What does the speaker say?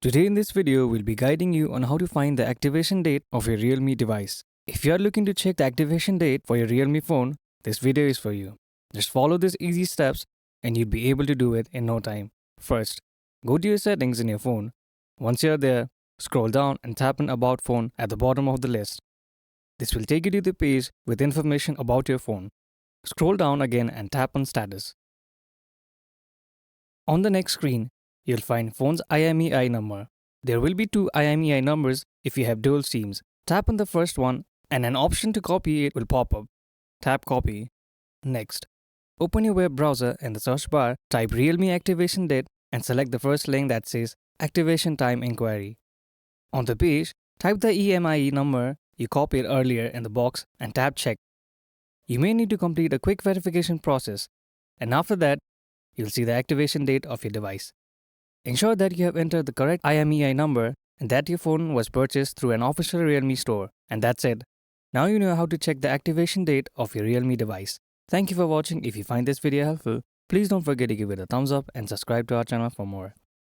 Today in this video, we'll be guiding you on how to find the activation date of your Realme device. If you are looking to check the activation date for your Realme phone, this video is for you. Just follow these easy steps and you'll be able to do it in no time. First, go to your settings in your phone. Once you're there, scroll down and tap on About Phone at the bottom of the list. This will take you to the page with information about your phone. Scroll down again and tap on Status. On the next screen, you'll find phone's IMEI number. There will be two IMEI numbers if you have dual SIMs. Tap on the first one and an option to copy it will pop up. Tap Copy. Next, open your web browser in the search bar, type Realme activation date and select the first link that says Activation Time Inquiry. On the page, type the EMIE number you copied earlier in the box and tap Check. You may need to complete a quick verification process, and after that, you'll see the activation date of your device. Ensure that you have entered the correct IMEI number and that your phone was purchased through an official Realme store. And that's it. Now you know how to check the activation date of your Realme device. Thank you for watching. If you find this video helpful, please don't forget to give it a thumbs up and subscribe to our channel for more.